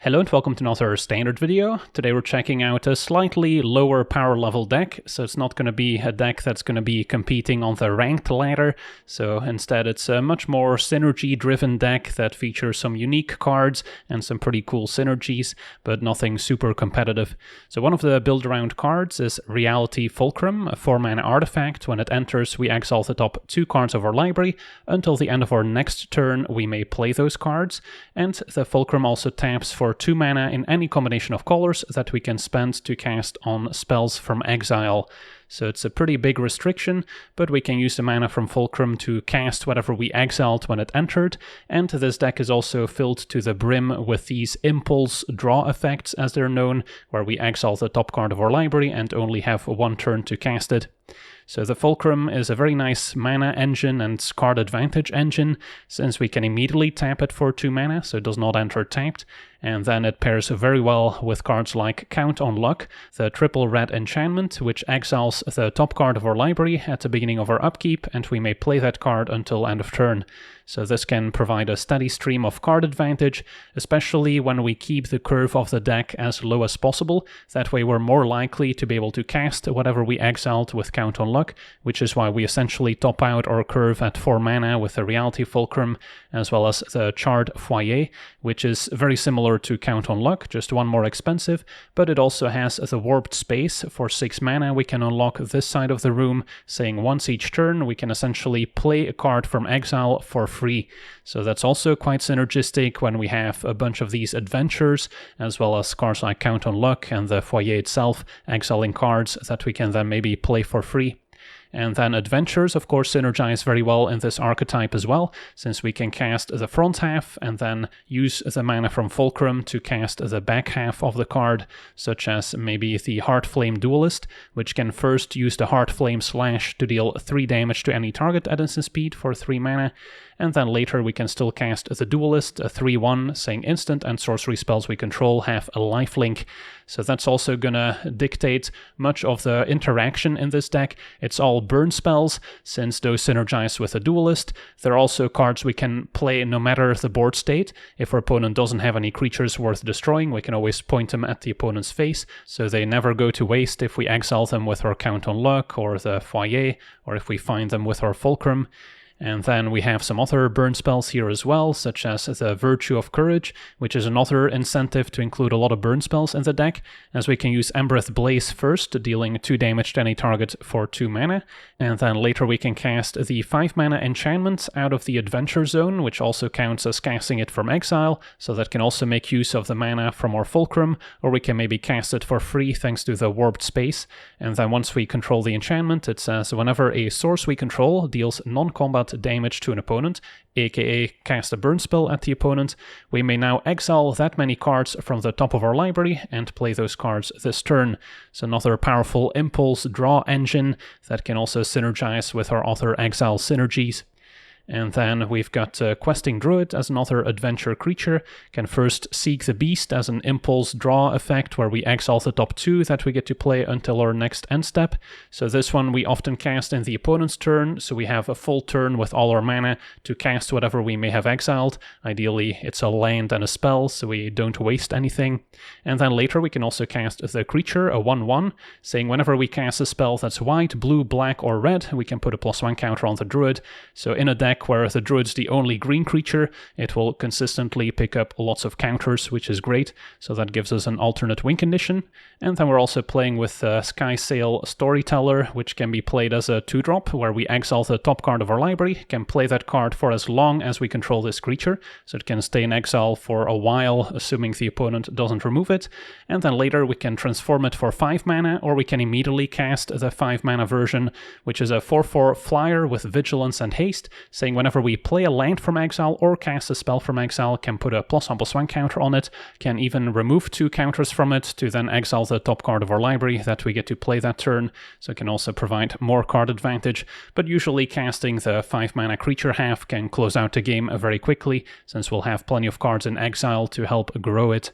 Hello and welcome to another standard video. Today we're checking out a slightly lower power level deck, so it's not going to be a deck that's going to be competing on the ranked ladder, so instead it's a much more synergy driven deck that features some unique cards and some pretty cool synergies, but nothing super competitive. So one of the build around cards is Reality Fulcrum, a 4-mana artifact. When it enters, we exile the top 2 cards of our library. Until the end of our next turn, we may play those cards, and the Fulcrum also taps for 2 mana in any combination of colors that we can spend to cast on spells from exile. So it's a pretty big restriction, but we can use the mana from Fulcrum to cast whatever we exiled when it entered, and this deck is also filled to the brim with these impulse draw effects, as they're known, where we exile the top card of our library and only have 1 turn to cast it. So the Fulcrum is a very nice mana engine and card advantage engine, since we can immediately tap it for 2 mana, so it does not enter tapped, and then it pairs very well with cards like Count on Luck, the triple red enchantment, which exiles the top card of our library at the beginning of our upkeep, and we may play that card until end of turn. So this can provide a steady stream of card advantage, especially when we keep the curve of the deck as low as possible. That way we're more likely to be able to cast whatever we exiled with Count on Luck, which is why we essentially top out our curve at 4 mana with the Reality Fulcrum, as well as the Charred Foyer, which is very similar to Count on Luck, just 1 more expensive, but it also has the Warped Space. For 6 mana we can unlock this side of the room, saying once each turn we can essentially play a card from exile for free. So that's also quite synergistic when we have a bunch of these adventures, as well as cards like Count on Luck and the Foyer itself, exiling cards that we can then maybe play for free. And then adventures, of course, synergize very well in this archetype as well, since we can cast the front half and then use the mana from Fulcrum to cast the back half of the card, such as maybe the Heartflame Duelist, which can first use the Heartflame Slash to deal 3 damage to any target at instant speed for 3 mana, and then later we can still cast the Duelist, a 3/1, saying instant and sorcery spells we control have a lifelink. So that's also gonna dictate much of the interaction in this deck. It's all burn spells, since those synergize with the Duelist. They're also cards we can play no matter the board state. If our opponent doesn't have any creatures worth destroying, we can always point them at the opponent's face, so they never go to waste if we exile them with our Count on Luck or the Foyer, or if we find them with our Fulcrum. And then we have some other burn spells here as well, such as the Virtue of Courage, which is another incentive to include a lot of burn spells in the deck, as we can use Embereth Blaze first, dealing 2 damage to any target for 2 mana, and then later we can cast the 5 mana enchantment out of the Adventure Zone, which also counts as casting it from exile, so that can also make use of the mana from our Fulcrum, or we can maybe cast it for free thanks to the Warped Space. And then once we control the enchantment, it says whenever a source we control deals non-combat damage to an opponent, aka cast a burn spell at the opponent, we may now exile that many cards from the top of our library and play those cards this turn. So another powerful impulse draw engine that can also synergize with our other exile synergies. And then we've got Questing Druid as another adventure creature. Can first seek the beast as an impulse draw effect, where we exile the top 2 that we get to play until our next end step. So this one we often cast in the opponent's turn, so we have a full turn with all our mana to cast whatever we may have exiled. Ideally it's a land and a spell, so we don't waste anything. And then later we can also cast the creature, a 1/1, saying whenever we cast a spell that's white, blue, black or red, we can put a +1 counter on the druid. So in a deck where the druid's the only green creature, it will consistently pick up lots of counters, which is great, so that gives us an alternate win condition. And then we're also playing with Skysail Storyteller, which can be played as a 2-drop, where we exile the top card of our library, can play that card for as long as we control this creature, so it can stay in exile for a while, assuming the opponent doesn't remove it, and then later we can transform it for 5 mana, or we can immediately cast the 5 mana version, which is a 4/4 flyer with vigilance and haste, saying whenever we play a land from exile or cast a spell from exile, can put a +1/+1 counter on it, can even remove 2 counters from it to then exile the top card of our library that we get to play that turn, so it can also provide more card advantage, but usually casting the 5 mana creature half can close out the game very quickly, since we'll have plenty of cards in exile to help grow it.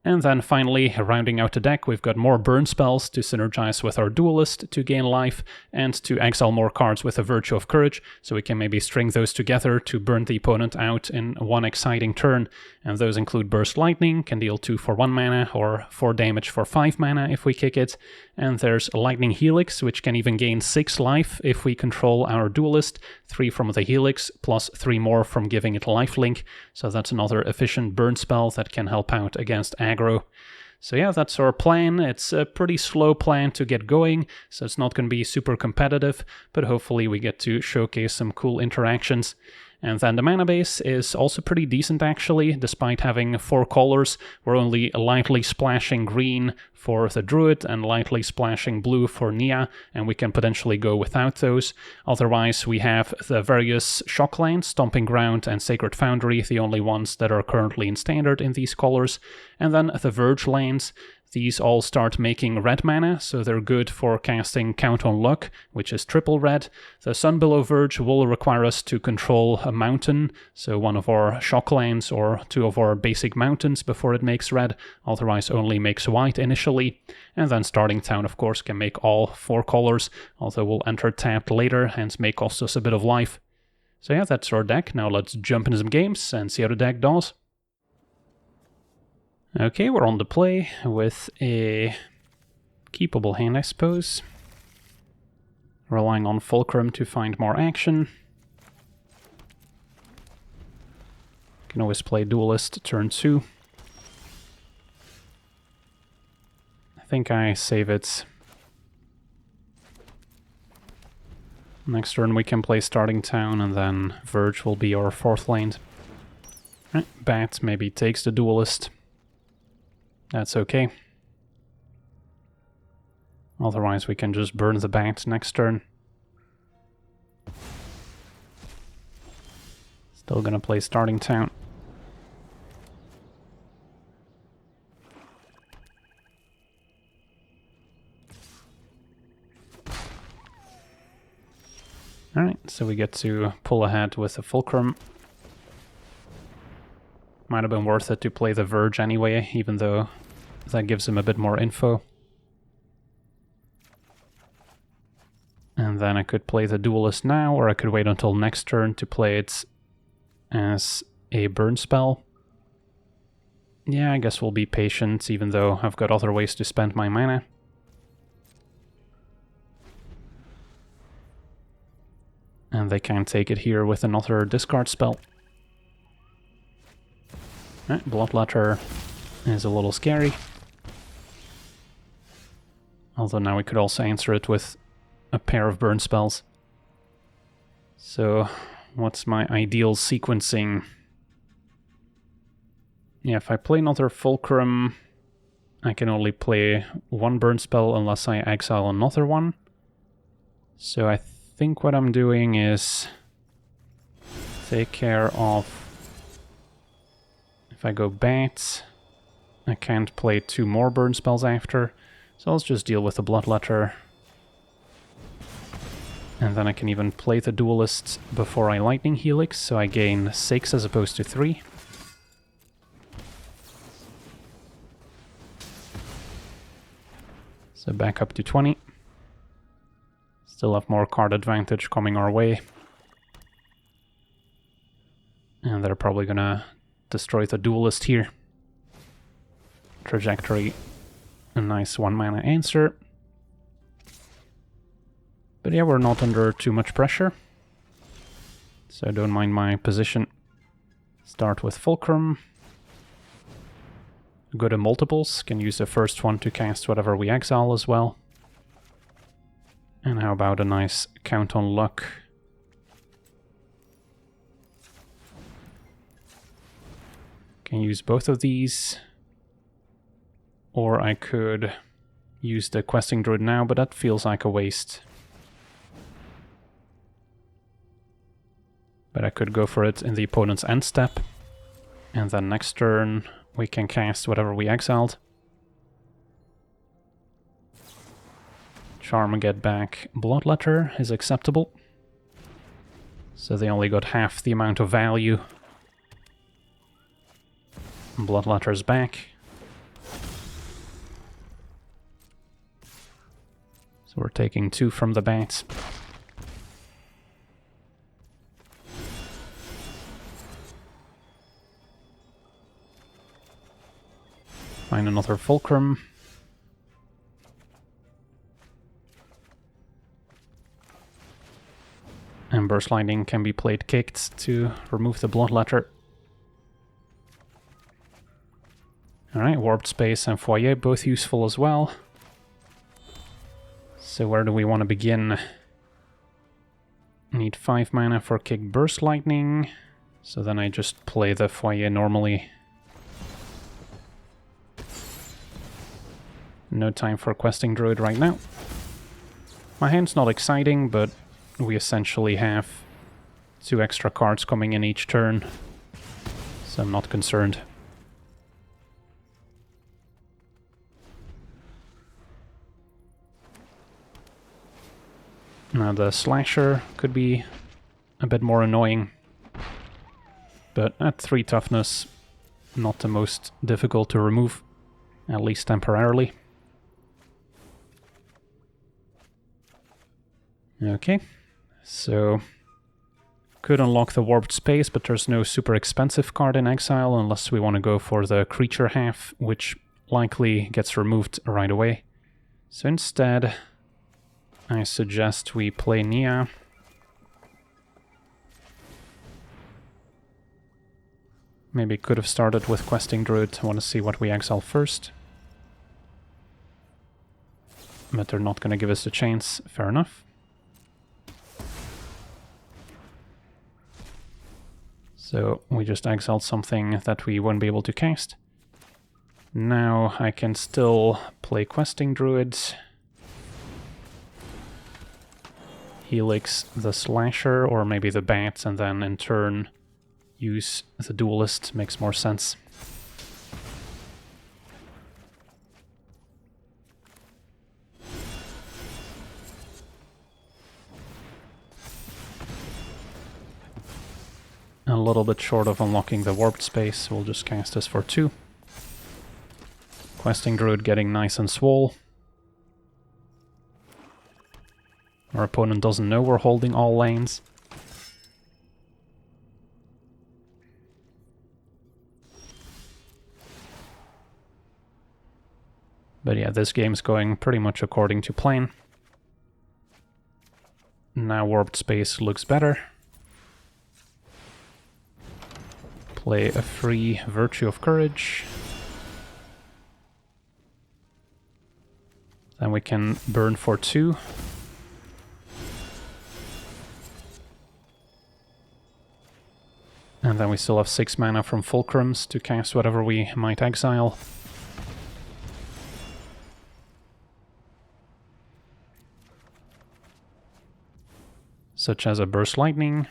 And then finally, rounding out the deck, we've got more burn spells to synergize with our Duelist to gain life, and to exile more cards with a Virtue of Courage, so we can maybe string those together to burn the opponent out in one exciting turn. And those include Burst Lightning, can deal 2 for 1 mana, or 4 damage for 5 mana if we kick it. And there's Lightning Helix, which can even gain 6 life if we control our Duelist, 3 from the Helix, plus 3 more from giving it lifelink, so that's another efficient burn spell that can help out against aggro. So yeah, that's our plan. It's a pretty slow plan to get going, so it's not going to be super competitive, but hopefully we get to showcase some cool interactions. And then the mana base is also pretty decent actually, despite having 4 colors. We're only lightly splashing green for the Druid and lightly splashing blue for Nia, and we can potentially go without those. Otherwise we have the various Shocklands, Stomping Ground and Sacred Foundry, the only ones that are currently in standard in these colors. And then the Verge lands. These all start making red mana, so they're good for casting Count on Luck, which is triple red. The Sunbillow Verge will require us to control a mountain, so one of our Shocklands or 2 of our basic mountains before it makes red, otherwise only makes white initially. And then Starting Town, of course, can make all 4 colors, although we'll enter tapped later, hence may cost us a bit of life. So yeah, that's our deck. Now let's jump into some games and see how the deck does. Okay, we're on the play with a keepable hand, I suppose. Relying on Fulcrum to find more action. Can always play Duelist turn 2. I think I save it. Next turn we can play Starting Town, and then Verge will be our 4th land. Right, Bat maybe takes the Duelist. That's okay. Otherwise we can just burn the Bat next turn. Still gonna play Starting Town. Alright, so we get to pull ahead with a Fulcrum. Might have been worth it to play the Verge anyway, even though that gives him a bit more info. And then I could play the Duelist now, or I could wait until next turn to play it as a burn spell. Yeah, I guess we'll be patient, even though I've got other ways to spend my mana. And they can't take it here with another discard spell. Right, Bloodletter is a little scary. Although now we could also answer it with a pair of burn spells. So, what's my ideal sequencing? Yeah, if I play another Fulcrum, I can only play 1 burn spell unless I exile another one. So I think what I'm doing is take care of... If I go Bat, I can't play 2 more burn spells after, so let's just deal with the Bloodletter. And then I can even play the Duelist before I Lightning Helix, so I gain 6 as opposed to 3. So back up to 20. Still have more card advantage coming our way. And they're probably gonna destroy the Duelist here. Trajectory, a nice 1 mana answer. But yeah, we're not under too much pressure, so don't mind my position. Start with Fulcrum. Go to multiples, can use the first one to cast whatever we exile as well. And how about a nice Count on Luck? Can use both of these. Or I could use the Questing Druid now, but that feels like a waste. But I could go for it in the opponent's end step. And then next turn we can cast whatever we exiled. Charm and get back Bloodletter is acceptable. So they only got half the amount of value. Bloodletter's back. So we're taking 2 from the bats. Find another fulcrum. And burst lightning can be played kicked to remove the bloodletter. Alright, warped space and foyer both useful as well. So where do we want to begin? Need 5 mana for kick burst lightning. So then I just play the foyer normally. No time for questing druid right now. My hand's not exciting, but we essentially have 2 extra cards coming in each turn. So I'm not concerned. Now the slasher could be a bit more annoying, but at 3 toughness, not the most difficult to remove, at least temporarily. Okay, so could unlock the warped space, but there's no super expensive card in exile unless we want to go for the creature half, which likely gets removed right away. So instead, I suggest we play Nia. Maybe could have started with questing druid. I want to see what we exile first. But they're not going to give us a chance. Fair enough. So we just exiled something that we won't be able to cast. Now I can still play questing druids. Helix the slasher, or maybe the bat, and then in turn use the duelist. Makes more sense. A little bit short of unlocking the warped space, we'll just cast this for 2. Questing druid getting nice and swole. Our opponent doesn't know we're holding all lanes. But yeah, this game's going pretty much according to plan. Now warped space looks better. Play a free Virtue of Courage. Then we can burn for 2. And then we still have 6 mana from fulcrums to cast whatever we might exile. Such as a burst lightning.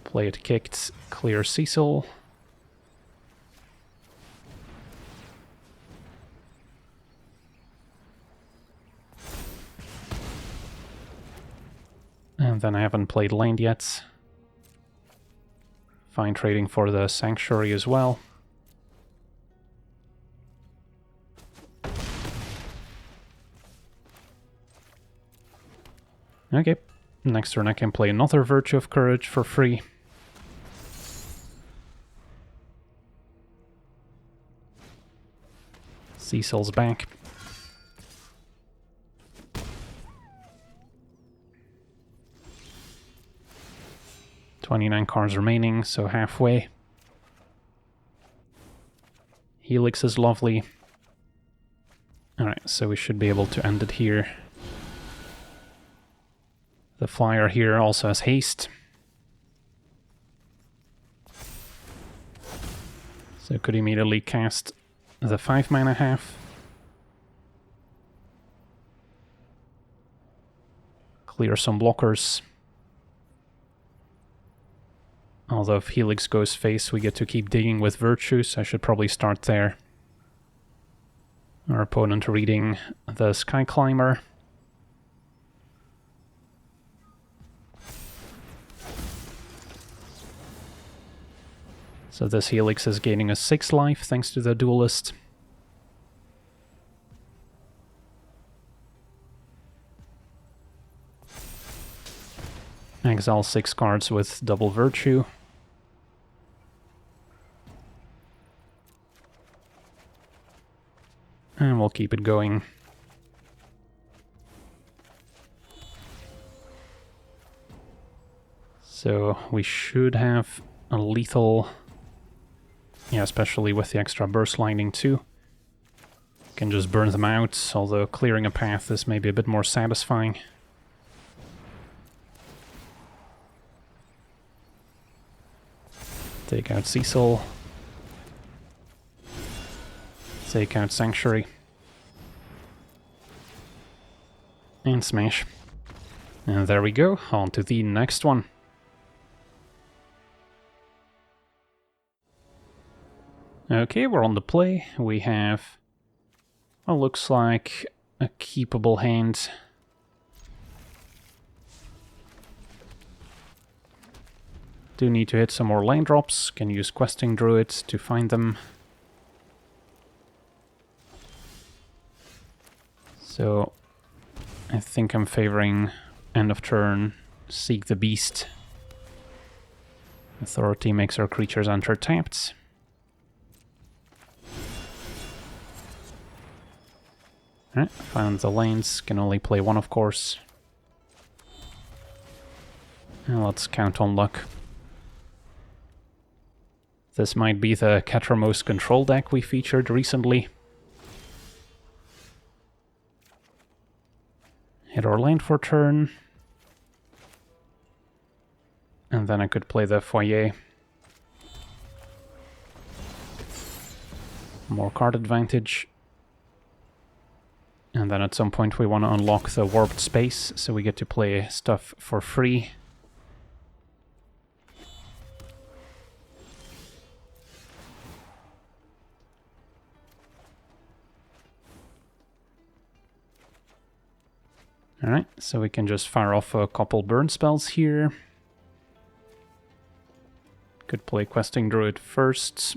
Play it kicked, clear Cecil. And then I haven't played land yet. Fine trading for the Sanctuary as well. Okay, next turn I can play another Virtue of Courage for free. Cecil's back. $29 cards remaining, so halfway. Helix is lovely. Alright, so we should be able to end it here. The flyer here also has haste. So could immediately cast the 5 mana half. Clear some blockers. Although if Helix goes face, we get to keep digging with Virtue, so I should probably start there. Our opponent reading the Sky Climber. So this Helix is gaining a 6 life thanks to the Duelist. exile 6 cards with double virtue. And we'll keep it going. So we should have a lethal, yeah, especially with the extra burst lightning too. Can just burn them out, although clearing a path is maybe a bit more satisfying. Take out Cecil. Take out Sanctuary. And smash. And there we go, on to the next one. Okay, we're on the play. We have what looks like a keepable hand. Do need to hit some more land drops. Can use Questing Druid to find them. So I think I'm favoring end of turn, Seek the Beast. Authority makes our creatures enter tapped. Alright, found the lanes, can only play one of course. And let's count on luck. This might be the Catramos control deck we featured recently. Hit our land for turn. And then I could play the Foyer. More card advantage. And then at some point we want to unlock the warped space, so we get to play stuff for free. Alright, so we can just fire off a couple burn spells here. Could play Questing Druid first.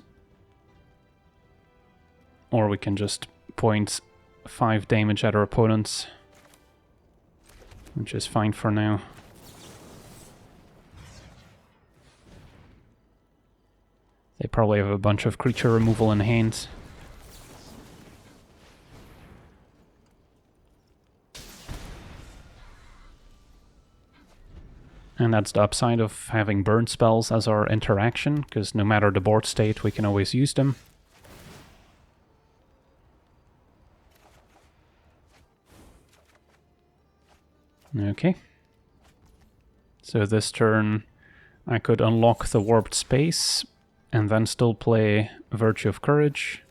Or we can just point 5 damage at our opponents, which is fine for now. They probably have a bunch of creature removal in hand. And that's the upside of having burn spells as our interaction, because no matter the board state, we can always use them. Okay. So this turn I could unlock the warped space and then still play Virtue of Courage.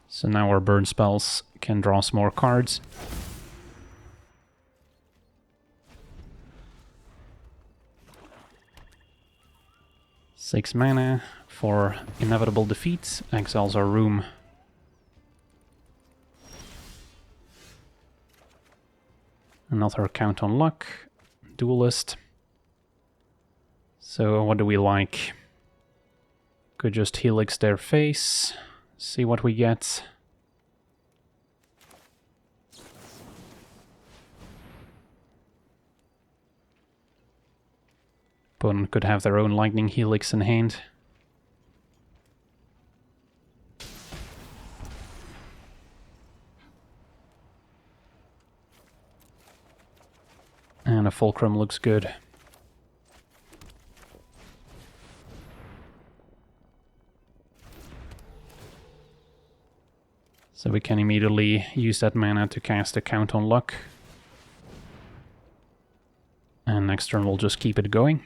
So now our burn spells can draw some more cards. Six mana for inevitable defeat, exiles our room. Another count on luck, duelist. So what do we like? Could just helix their face, see what we get. Opponent could have their own lightning helix in hand. And a fulcrum looks good. So we can immediately use that mana to cast a count on luck. And next turn we'll just keep it going.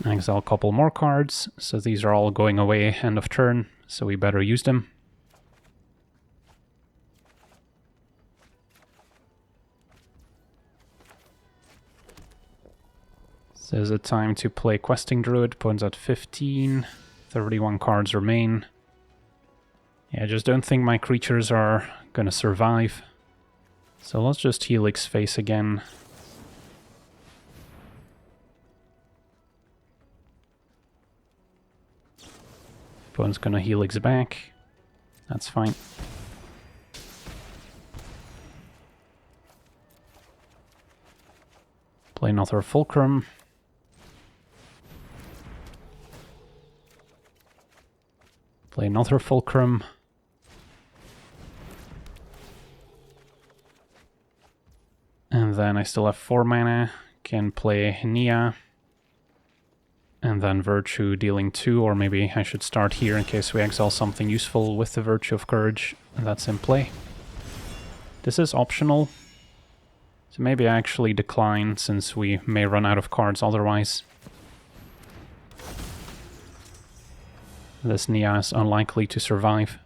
Exile a couple more cards, so these are all going away end of turn, so we better use them. So is it time to play Questing Druid, opponent's at 15, 31 cards remain. Yeah, I just don't think my creatures are gonna survive. So let's just Helix face again. Opponent's gonna Helix back. That's fine. Play another Fulcrum. Play another Fulcrum. And then I still have 4 mana. Can play Nia. And then Virtue dealing 2, or maybe I should start here in case we exile something useful with the Virtue of Courage. That's in play. This is optional. So maybe I actually decline, since we may run out of cards otherwise. This Nia is unlikely to survive,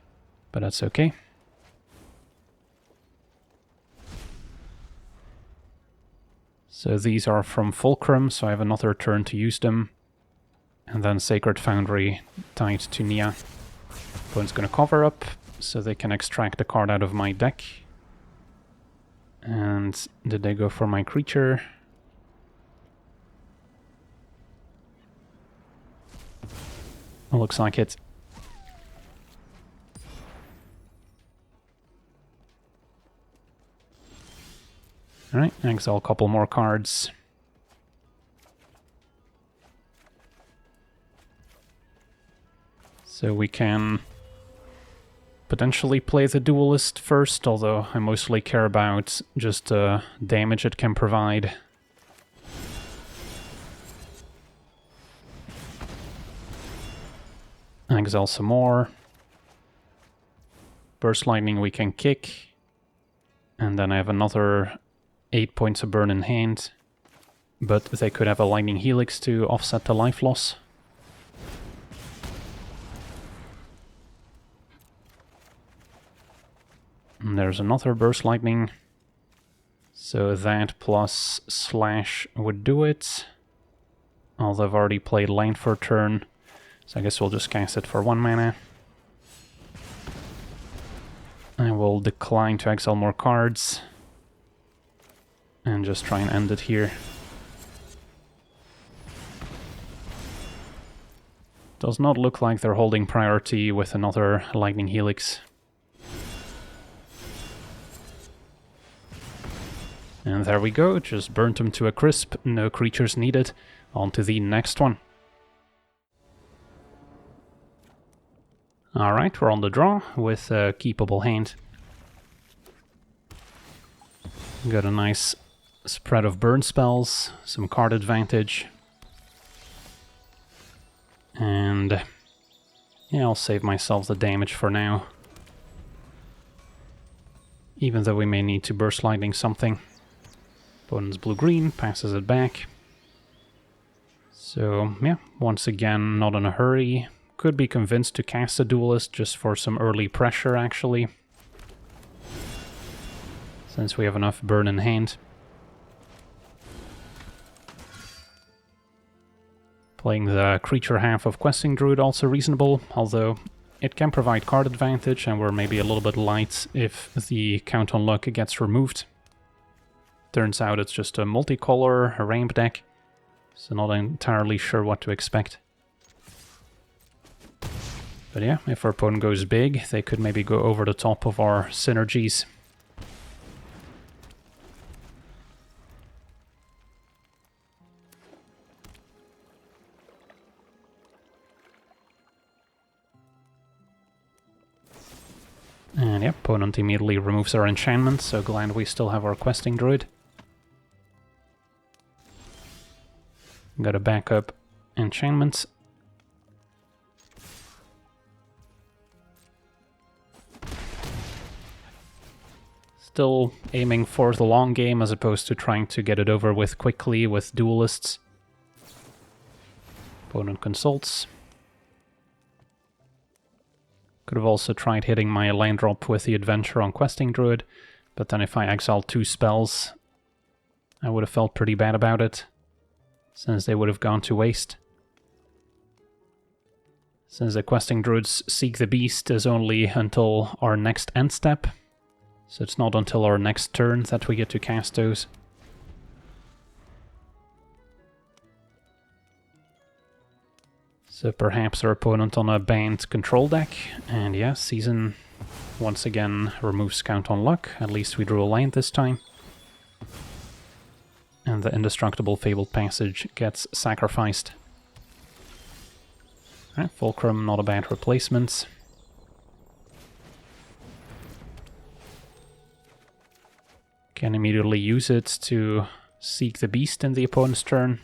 but that's okay. So these are from Fulcrum, so I have another turn to use them. And then Sacred Foundry tied to Nia. Opponent's gonna cover up, so they can extract a card out of my deck. And did they go for my creature? Looks like it. Alright, exile a couple more cards. So we can potentially play the Duelist first, although I mostly care about just damage it can provide. Exile some more. Burst Lightning we can kick. And then I have another 8 points of burn in hand. But they could have a Lightning Helix to offset the life loss. And there's another Burst Lightning. So that plus Slash would do it. Although I've already played Land for a turn. So I guess we'll just cast it for 1 mana. I will decline to exile more cards. And just try and end it here. Does not look like they're holding priority with another Lightning Helix. And there we go, just burnt them to a crisp, no creatures needed. On to the next one. Alright, we're on the draw with a keepable hand. Got a nice spread of burn spells, some card advantage. And yeah, I'll save myself the damage for now. Even though we may need to Burst Lightning something. Opponent's blue-green, passes it back. So yeah, once again, not in a hurry. Could be convinced to cast a Duelist just for some early pressure, actually. Since we have enough burn in hand. Playing the creature half of Questing Druid also reasonable, although it can provide card advantage and we're maybe a little bit light if the Count on Luck gets removed. Turns out it's just a multicolor, a ramp deck, so not entirely sure what to expect. But yeah, if our opponent goes big, they could maybe go over the top of our synergies. And yeah, opponent immediately removes our enchantment, so glad we still have our Questing Druid. Got a backup enchantment. Still aiming for the long game as opposed to trying to get it over with quickly with Duelists. Opponent consults. Could have also tried hitting my land drop with the Adventure on Questing Druid, but then if I exile 2 spells, I would have felt pretty bad about it, since they would have gone to waste. Since the Questing Druid's Seek the Beast is only until our next end step, So it's not until our next turn that we get to cast those. So perhaps our opponent on a banned control deck, and yeah, Season once again removes Count on Luck. At least we drew a land this time. And the Indestructible Fabled Passage gets sacrificed. Alright, Fulcrum, not a bad replacement. Can immediately use it to seek the beast in the opponent's turn.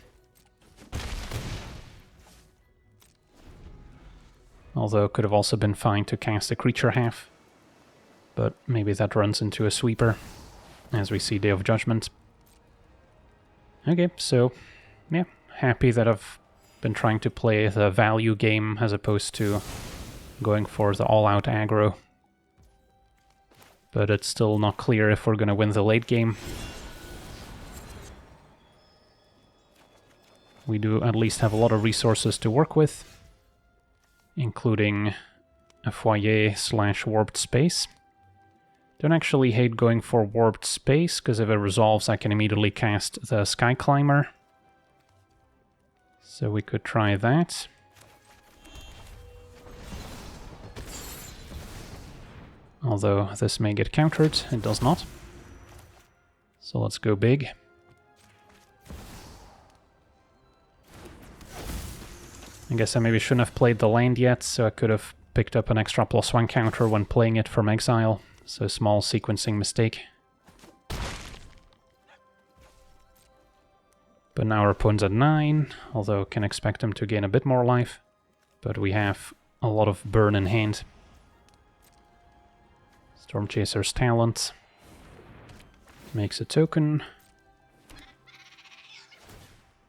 Although it could have also been fine to cast a creature half. But maybe that runs into a sweeper, as we see Day of Judgment. Okay, so yeah, happy that I've been trying to play the value game as opposed to going for the all-out aggro. But it's still not clear if we're going to win the late game. We do at least have a lot of resources to work with, including a foyer/warped space. Don't actually hate going for warped space, because if it resolves I can immediately cast the Sky Climber. So we could try that. Although this may get countered, it does not. So let's go big. I guess I maybe shouldn't have played the land yet, so I could have picked up an extra +1 counter when playing it from exile. So small sequencing mistake. But now our opponent's at 9, although can expect him to gain a bit more life. But we have a lot of burn in hand. Stormchaser's Talent makes a token.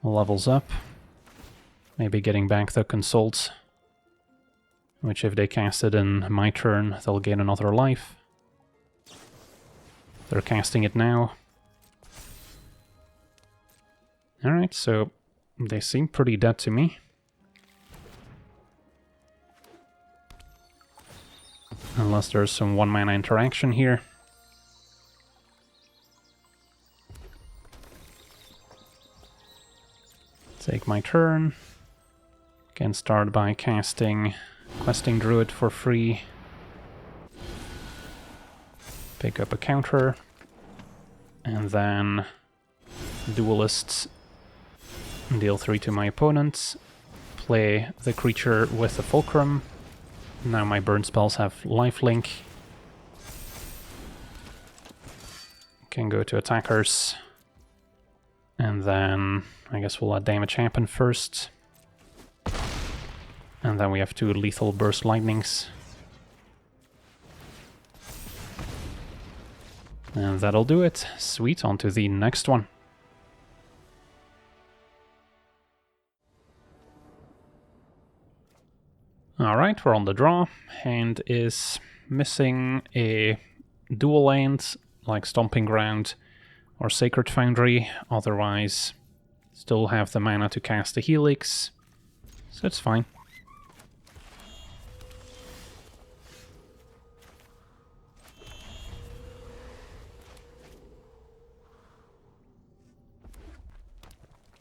Levels up. Maybe getting back the Consult, which if they cast it in my turn, they'll gain another life. They're casting it now. Alright, so they seem pretty dead to me. Unless there's some 1-mana interaction here. Take my turn. Can start by casting Questing Druid for free. Pick up a counter. And then Duelist. Deal 3 to my opponent. Play the creature with the Fulcrum. Now my burn spells have lifelink. Can go to attackers. And then I guess we'll let damage happen first. And then we have 2 lethal burst lightnings. And that'll do it. Sweet, on to the next one. Alright, we're on the draw. Hand is missing a dual land, like Stomping Ground or Sacred Foundry. Otherwise, still have the mana to cast the Helix, so it's fine.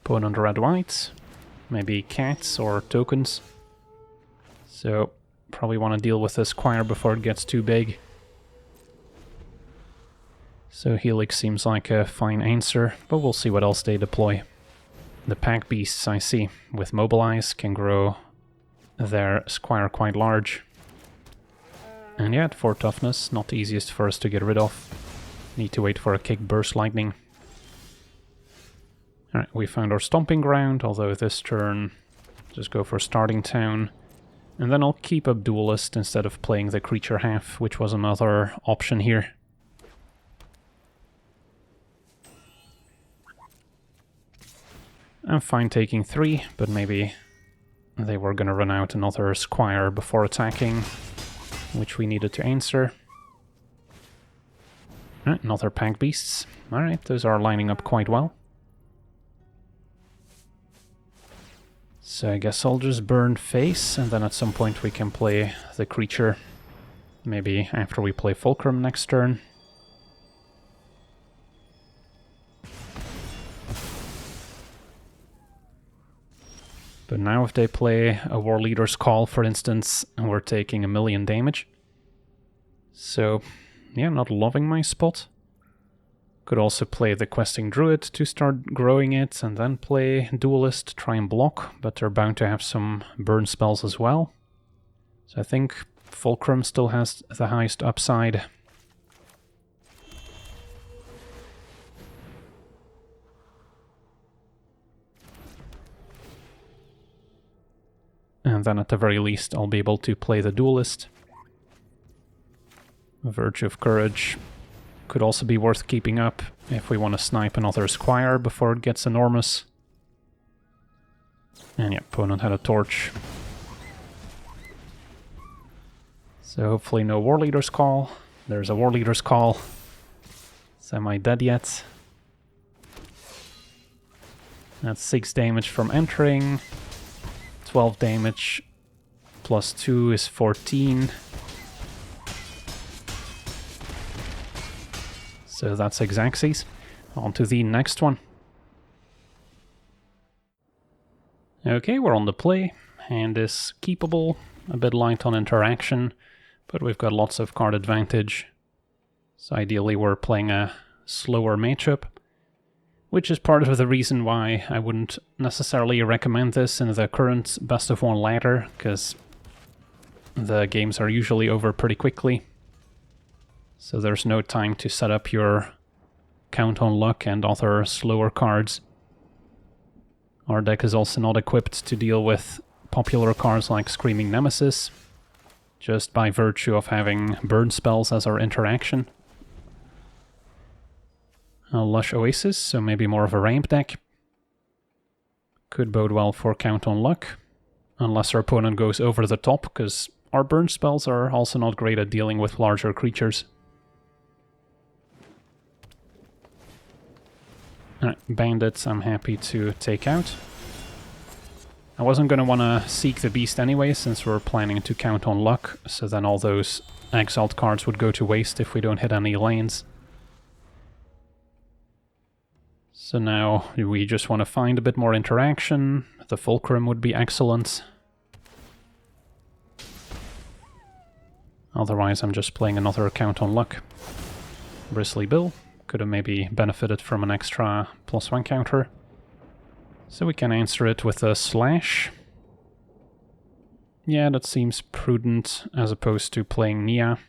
Opponent red-white, maybe cats or tokens. So, probably want to deal with this Squire before it gets too big. So Helix seems like a fine answer, but we'll see what else they deploy. The pack beasts I see with Mobilize can grow their Squire quite large. And yeah, 4 toughness, not the easiest for us to get rid of. Need to wait for a kick burst lightning. Alright, we found our Stomping Ground, although this turn just go for Starting Town. And then I'll keep up Duelist instead of playing the creature half, which was another option here. I'm fine taking 3, but maybe they were gonna run out another Squire before attacking, which we needed to answer. Alright, another Pack Beasts. Alright, those are lining up quite well. So I guess I'll just burn face, and then at some point we can play the creature. Maybe after we play Fulcrum next turn. But now if they play a War Leader's Call, for instance, we're taking 1,000,000 damage. So, yeah, not loving my spot. Could also play the Questing Druid to start growing it, and then play Duelist, try and block, but they're bound to have some burn spells as well. So I think Fulcrum still has the highest upside. And then at the very least I'll be able to play the Duelist. Virtue of Courage could also be worth keeping up if we want to snipe another Squire before it gets enormous. And yeah, opponent had a Torch. So hopefully no War Leader's Call. There's a War Leader's Call. So am I dead yet? That's 6 damage from entering. 12 damage plus 2 is 14. So that's Xaxes. On to the next one. Okay, we're on the play. Hand is keepable, a bit light on interaction, but we've got lots of card advantage. So ideally we're playing a slower matchup, which is part of the reason why I wouldn't necessarily recommend this in the current best of one ladder, because the games are usually over pretty quickly. So there's no time to set up your Count on Luck and other slower cards. Our deck is also not equipped to deal with popular cards like Screaming Nemesis, just by virtue of having burn spells as our interaction. A Lush Oasis, so maybe more of a ramp deck. Could bode well for Count on Luck, unless our opponent goes over the top, because our burn spells are also not great at dealing with larger creatures. Alright, Bandits I'm happy to take out. I wasn't going to want to Seek the Beast anyway, since we're planning to Count on Luck, so then all those exiled cards would go to waste if we don't hit any lanes. So now we just want to find a bit more interaction. The Fulcrum would be excellent. Otherwise I'm just playing another Count on Luck. Bristly Bill. Could have maybe benefited from an extra +1 counter. So we can answer it with a Slash. Yeah, that seems prudent as opposed to playing Nia.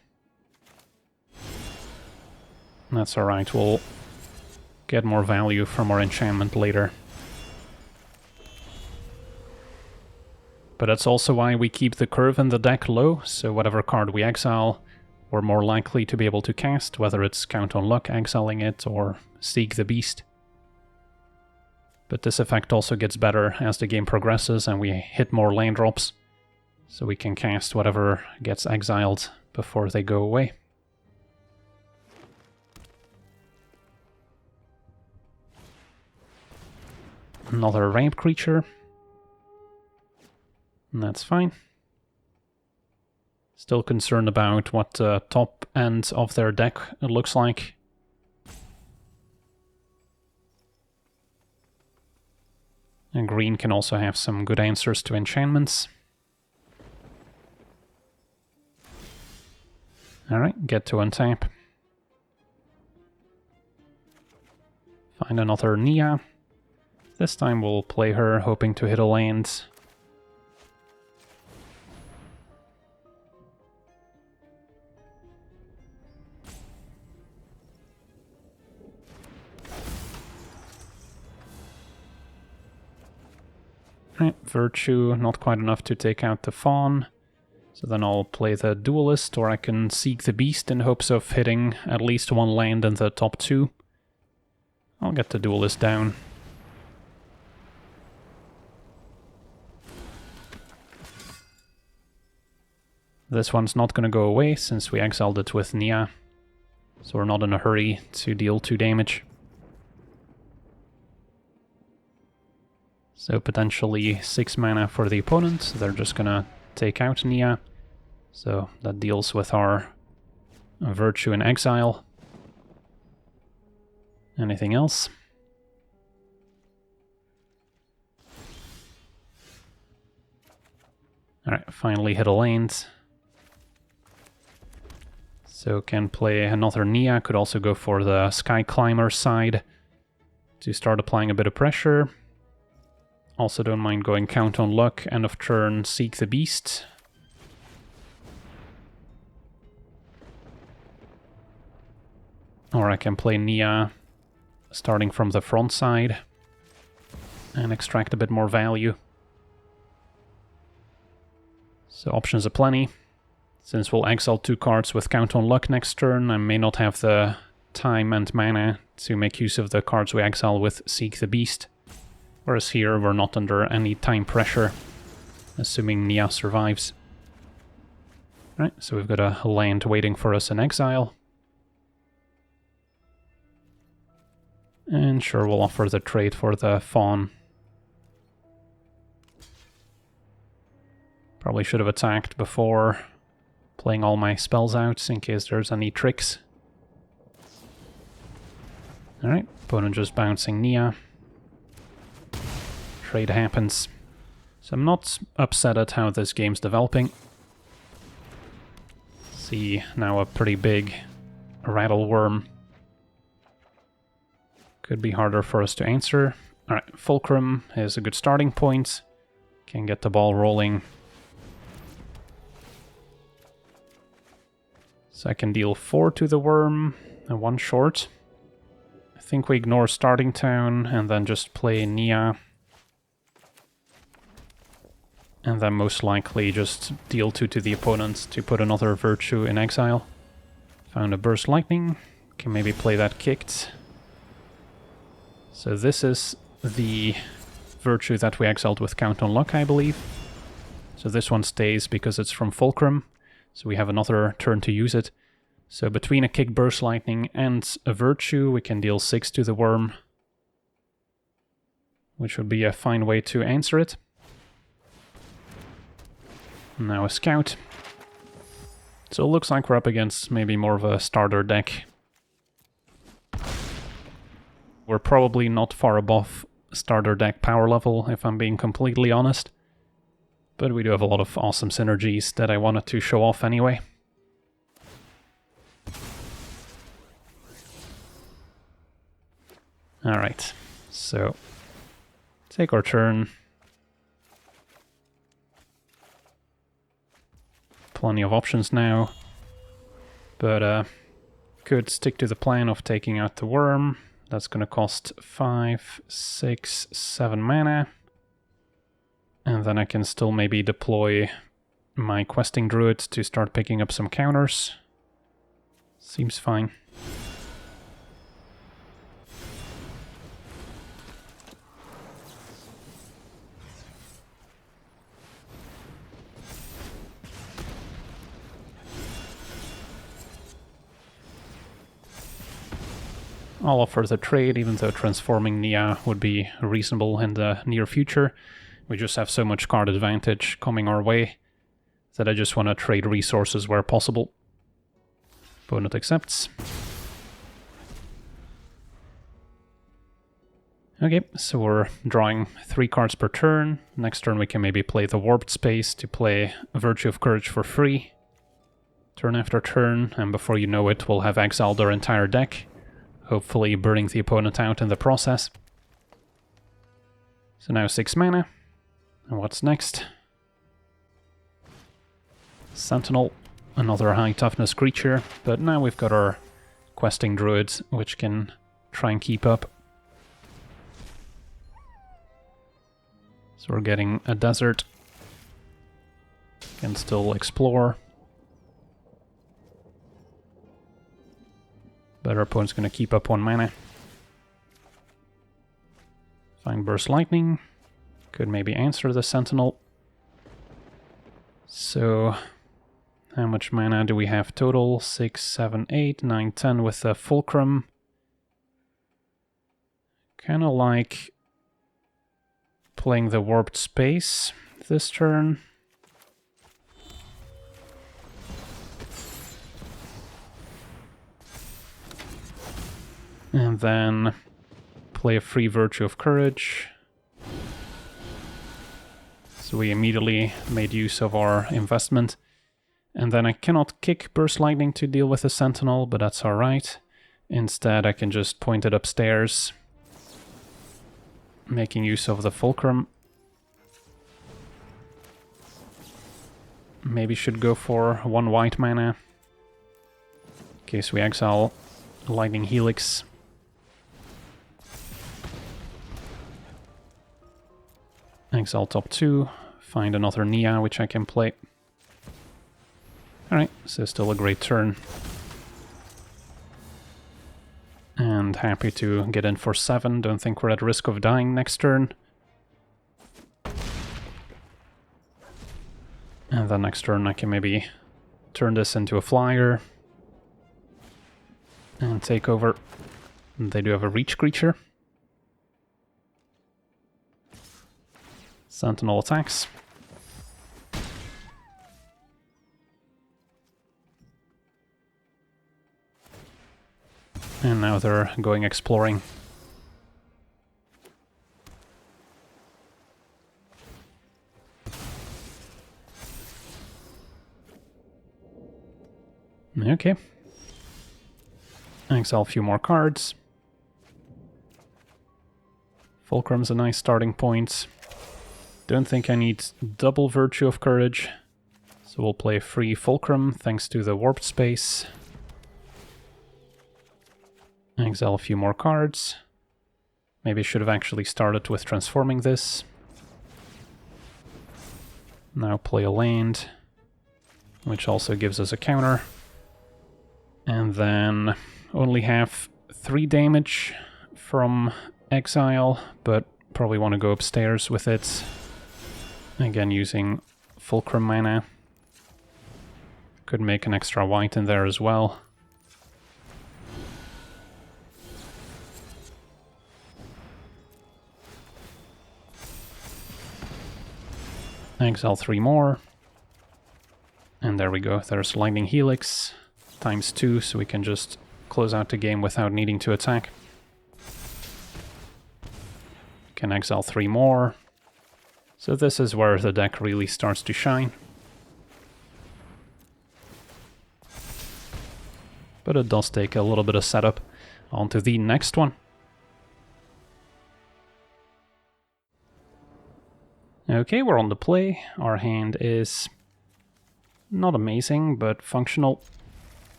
That's alright, we'll get more value from our enchantment later. But that's also why we keep the curve in the deck low, so whatever card we exile, we're more likely to be able to cast, whether it's Count on Luck exiling it or Seek the Beast. But this effect also gets better as the game progresses and we hit more land drops, so we can cast whatever gets exiled before they go away. Another ramp creature. And that's fine. Still concerned about what the top end of their deck looks like. And green can also have some good answers to enchantments. Alright, get to untap. Find another Nia. This time we'll play her, hoping to hit a land. Right, Virtue, not quite enough to take out the Fawn. So then I'll play the Duelist, or I can Seek the Beast in hopes of hitting at least one land in the top 2. I'll get the Duelist down. This one's not going to go away since we exiled it with Nia, so we're not in a hurry to deal 2 damage. So potentially 6 mana for the opponent, they're just going to take out Nia, so that deals with our Virtue in exile. Anything else? Alright, finally hit a land. So can play another Nia, could also go for the Sky Climber side to start applying a bit of pressure. Also don't mind going Count on Luck, end of turn, Seek the Beast. Or I can play Nia starting from the front side and extract a bit more value. So options aplenty. Since we'll exile 2 cards with Count on Luck next turn, I may not have the time and mana to make use of the cards we exile with Seek the Beast. Whereas here we're not under any time pressure, assuming Nia survives. Right, so we've got a land waiting for us in exile. And sure, we'll offer the trade for the Fawn. Probably should have attacked before playing all my spells out in case there's any tricks. Alright, opponent just bouncing Nia. Trade happens. So I'm not upset at how this game's developing. See now a pretty big Rattle Worm. Could be harder for us to answer. Alright, Fulcrum is a good starting point. Can get the ball rolling. So I can deal 4 to the worm and 1 short. I think we ignore Starting Town and then just play Nia. And then most likely just deal 2 to the opponent to put another Virtue in exile. Found a Burst Lightning. Can maybe play that kicked. So this is the Virtue that we exiled with Count on Luck, I believe. So this one stays because it's from Fulcrum. So we have another turn to use it. So between a kick, Burst Lightning, and a Virtue, we can deal 6 to the worm. Which would be a fine way to answer it. Now a Scout. So it looks like we're up against maybe more of a starter deck. We're probably not far above starter deck power level, if I'm being completely honest. But we do have a lot of awesome synergies that I wanted to show off anyway. Alright, so take our turn. Plenty of options now, but could stick to the plan of taking out the worm. That's going to cost 5, 6, 7 mana. And then I can still maybe deploy my Questing Druid to start picking up some counters. Seems fine. I'll offer the trade, even though transforming Nia would be reasonable in the near future. We just have so much card advantage coming our way that I just want to trade resources where possible. Opponent accepts. Okay, so we're drawing 3 cards per turn. Next turn we can maybe play the Warped Space to play Virtue of Courage for free. Turn after turn, and before you know it, we'll have exiled our entire deck. Hopefully burning the opponent out in the process. So now 6 mana. And what's next? Sentinel, another high toughness creature, but now we've got our Questing Druid, which can try and keep up. So we're getting a desert. Can still explore. But our opponent's going to keep up 1 mana. Find Burst Lightning. Could maybe answer the Sentinel. So, how much mana do we have total? 6, 7, 8, 9, 10 with the Fulcrum. Kind of like playing the Warped Space this turn. And then play a free Virtue of Courage. So we immediately made use of our investment. And then I cannot kick Burst Lightning to deal with the Sentinel, but that's alright. Instead, I can just point it upstairs, making use of the Fulcrum. Maybe should go for 1 white mana, in case we exile Lightning Helix. Exile top 2, find another Nia which I can play. Alright, so still a great turn. And happy to get in for 7, don't think we're at risk of dying next turn. And then next turn I can maybe turn this into a flyer and take over. They do have a reach creature. Sentinel attacks. And now they're going exploring. Okay. Exile a few more cards. Fulcrum's a nice starting point. Don't think I need double Virtue of Courage, so we'll play free Fulcrum thanks to the Warped Space. Exile a few more cards. Maybe should have actually started with transforming this. Now play a land, which also gives us a counter. And then only have 3 damage from exile, but probably want to go upstairs with it. Again, using Fulcrum mana. Could make an extra white in there as well. Exile 3 more. And there we go, there's Lightning Helix. ×2, so we can just close out the game without needing to attack. Can exile 3 more. So this is where the deck really starts to shine. But it does take a little bit of setup. On to the next one. Okay, we're on the play. Our hand is not amazing, but functional.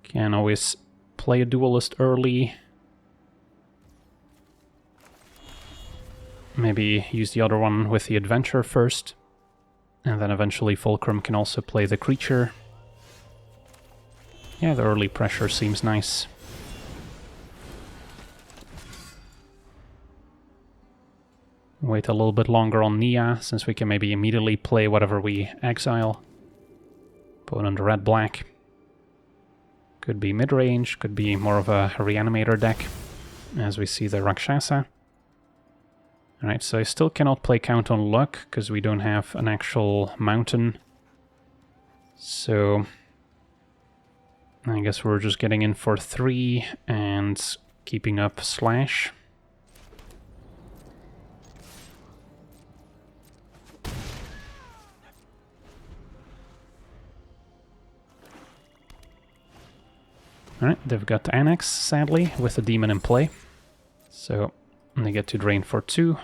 Can always play a duelist early. Maybe use the other one with the adventure first. And then eventually Fulcrum can also play the creature. Yeah, the early pressure seems nice. Wait a little bit longer on Nia, since we can maybe immediately play whatever we exile. Opponent red-black. Could be mid-range, could be more of a reanimator deck, as we see the Rakshasa. Alright, so I still cannot play Count on Luck, because we don't have an actual mountain. So I guess we're just getting in for 3 and keeping up Slash. Alright, they've got Annex, sadly, with the demon in play. So they get to drain for 2.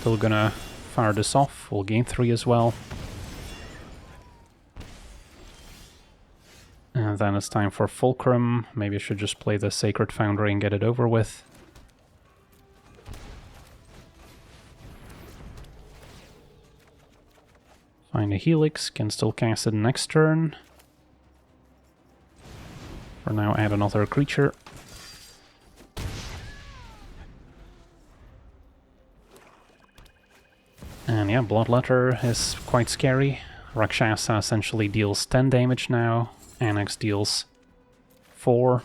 Still gonna fire this off, we'll gain 3 as well. And then it's time for Fulcrum. Maybe I should just play the Sacred Foundry and get it over with. Find a Helix, can still cast it next turn. For now, add another creature. And yeah, Bloodletter is quite scary. Rakshasa essentially deals 10 damage now. Annex deals 4.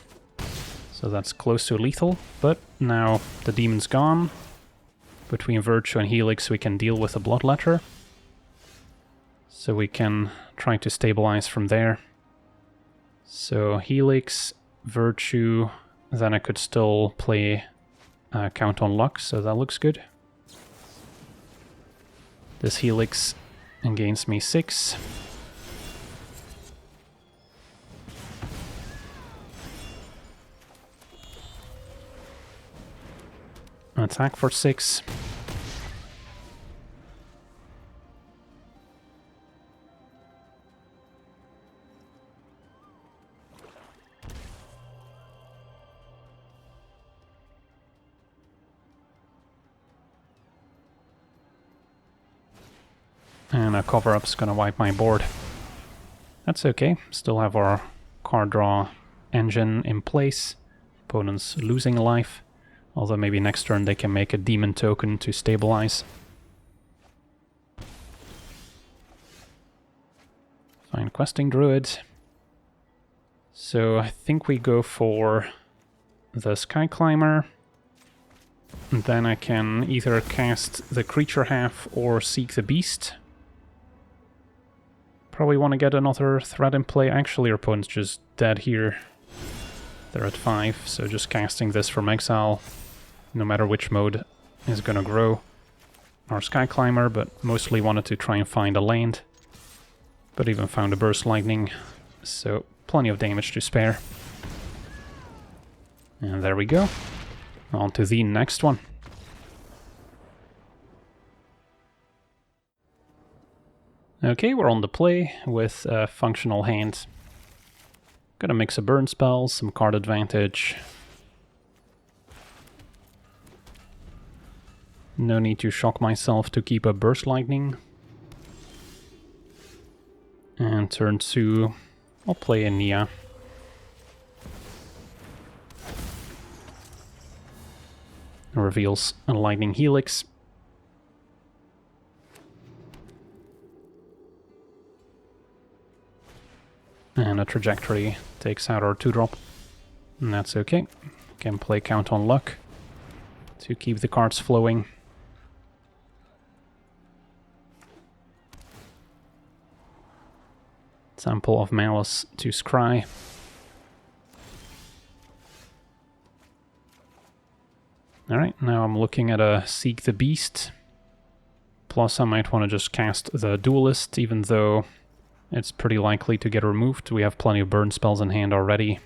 So that's close to lethal. But now the demon's gone. Between Virtue and Helix we can deal with a Bloodletter. So we can try to stabilize from there. So Helix, Virtue, then I could still play count on luck, so that looks good. This Helix gains me 6. Attack for 6. And a cover-up's gonna wipe my board. That's okay, still have our card draw engine in place. Opponent's losing life, although maybe next turn they can make a demon token to stabilize. Fine, questing druid. So I think we go for the Sky Climber. And then I can either cast the creature half or seek the beast. Probably want to get another threat in play. Actually, our opponent's just dead here. They're at 5, so just casting this from exile, no matter which mode, is gonna grow our Sky Climber, but mostly wanted to try and find a land. But even found a Burst Lightning, so plenty of damage to spare. And there we go. On to the next one. Okay, we're on the play with a functional hand. Gonna mix a burn spell, some card advantage. No need to shock myself to keep a Burst Lightning. And turn 2, I'll play a Nia. Reveals a Lightning Helix. And a Trajectory takes out our 2-drop. And that's okay. Can play Count on Luck to keep the cards flowing. Sample of Malice to scry. Alright, now I'm looking at a Seek the Beast. Plus I might want to just cast the Duelist, even though it's pretty likely to get removed. We have plenty of burn spells in hand already.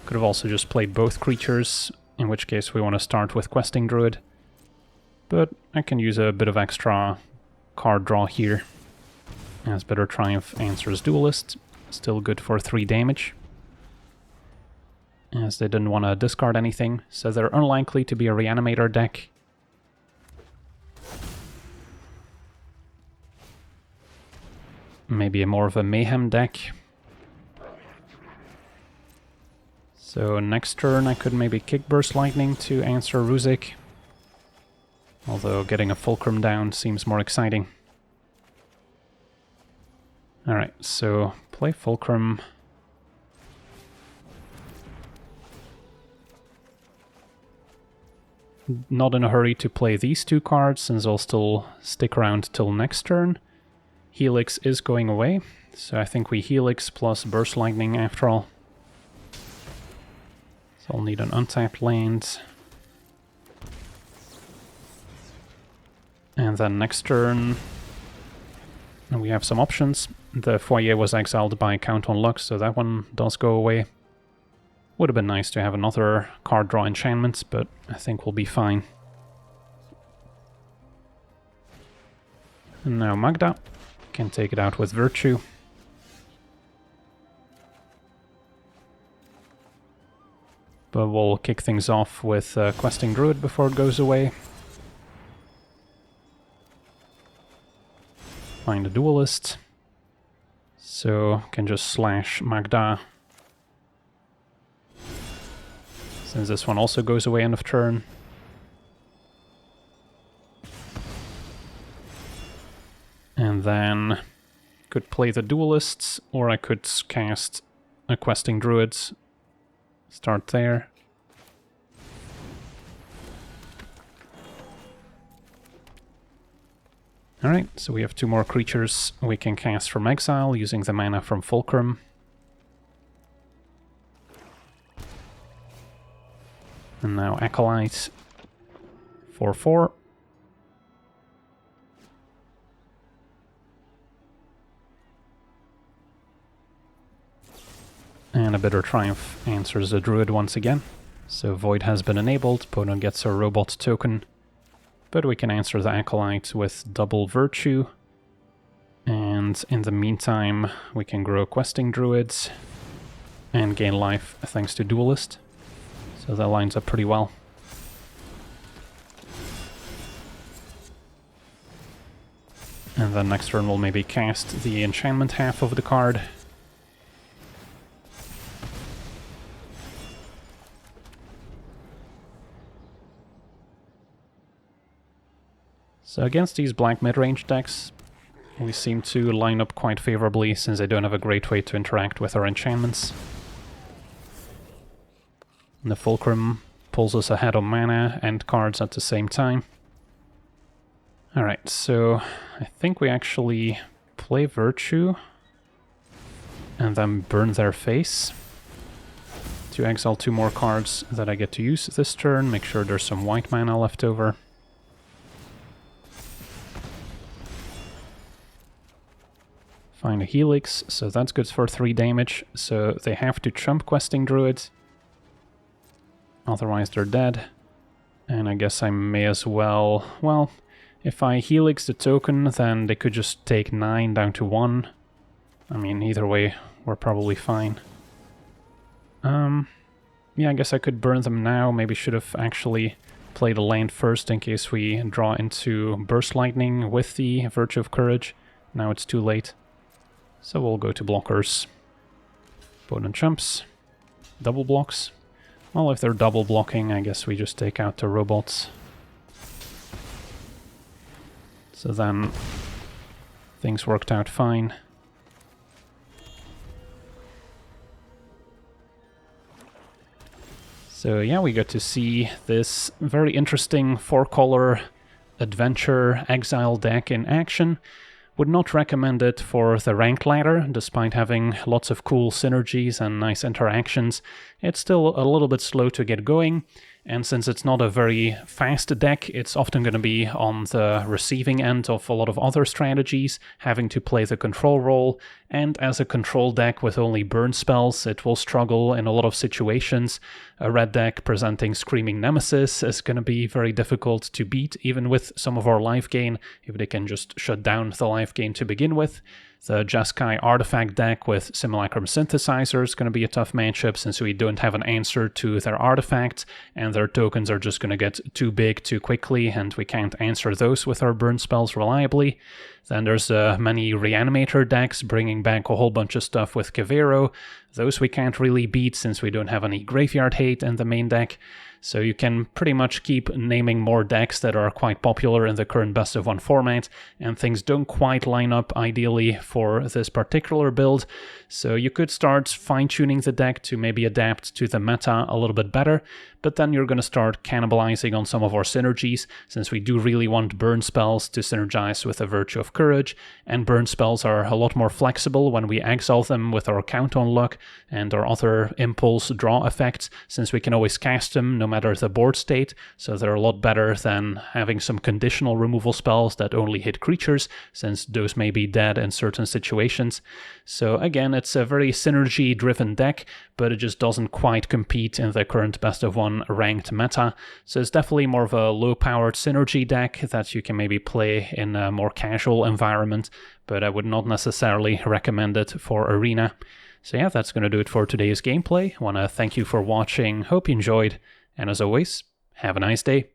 Could have also just played both creatures, in which case we want to start with Questing Druid. But I can use a bit of extra card draw here. As Bitter Triumph answers Duelist. Still good for 3 damage. As they didn't want to discard anything, so they're unlikely to be a Reanimator deck. Maybe more of a Mayhem deck. So next turn I could maybe kick Burst Lightning to answer Ruzik. Although getting a Fulcrum down seems more exciting. Alright, so play Fulcrum. Not in a hurry to play these 2 cards, since I'll still stick around till next turn. Helix is going away, so I think we Helix plus Burst Lightning after all. So I'll need an untapped land. And then next turn we have some options. The Foyer was exiled by Count on Luck, so that one does go away. Would have been nice to have another card draw enchantment, but I think we'll be fine. And now Magda can take it out with Virtue. But we'll kick things off with Questing Druid before it goes away. Find a Duelist. So can just slash Magda. Since this one also goes away end of turn. And then could play the Duelists, or I could cast a Questing Druid. Start there. Alright, so we have 2 more creatures we can cast from exile using the mana from Fulcrum. And now Acolyte 4/4. And a Bitter Triumph answers the Druid once again. So Void has been enabled, opponent gets a robot token, but we can answer the Acolyte with double Virtue. And in the meantime, we can grow Questing Druids and gain life thanks to Duelist. So that lines up pretty well. And then next turn we'll maybe cast the enchantment half of the card. So against these black mid-range decks, we seem to line up quite favorably since they don't have a great way to interact with our enchantments. And the Fulcrum pulls us ahead on mana and cards at the same time. Alright, so I think we actually play Virtue and then burn their face to exile 2 more cards that I get to use this turn, make sure there's some white mana left over. Find a Helix, so that's good for 3 damage, so they have to chump Questing Druid, otherwise they're dead. And I guess I may as well, well, if I Helix the token, then they could just take 9 down to 1. I mean, either way, we're probably fine. Yeah, I guess I could burn them now, maybe should have actually played a land first in case we draw into Burst Lightning with the Virtue of Courage. Now it's too late. So we'll go to blockers. Opponent chumps. Double blocks. Well, if they're double blocking, I guess we just take out the robots. So then things worked out fine. So yeah, we got to see this very interesting 4-color adventure exile deck in action. Would not recommend it for the ranked ladder, despite having lots of cool synergies and nice interactions. It's still a little bit slow to get going, and since it's not a very fast deck, it's often going to be on the receiving end of a lot of other strategies, having to play the control role, and as a control deck with only burn spells, it will struggle in a lot of situations. A red deck presenting Screaming Nemesis is going to be very difficult to beat, even with some of our life gain, if they can just shut down the life gain to begin with. The Jeskai Artifact deck with Simulacrum Synthesizer is going to be a tough matchup since we don't have an answer to their artifacts, and their tokens are just going to get too big too quickly, and we can't answer those with our burn spells reliably. Then there's many Reanimator decks bringing back a whole bunch of stuff with Kavero. Those we can't really beat since we don't have any Graveyard Hate in the main deck. So you can pretty much keep naming more decks that are quite popular in the current best of 1 format, and things don't quite line up ideally for this particular build. So you could start fine-tuning the deck to maybe adapt to the meta a little bit better, but then you're going to start cannibalizing on some of our synergies, since we do really want burn spells to synergize with the Virtue of Courage, and burn spells are a lot more flexible when we exile them with our Count on Luck and our other impulse draw effects, since we can always cast them no matter the board state, so they're a lot better than having some conditional removal spells that only hit creatures, since those may be dead in certain situations. So again, it's a very synergy-driven deck, but it just doesn't quite compete in the current best of 1 ranked meta. So it's definitely more of a low-powered synergy deck that you can maybe play in a more casual environment, but I would not necessarily recommend it for Arena. So yeah, that's going to do it for today's gameplay. I want to thank you for watching, hope you enjoyed, and as always, have a nice day.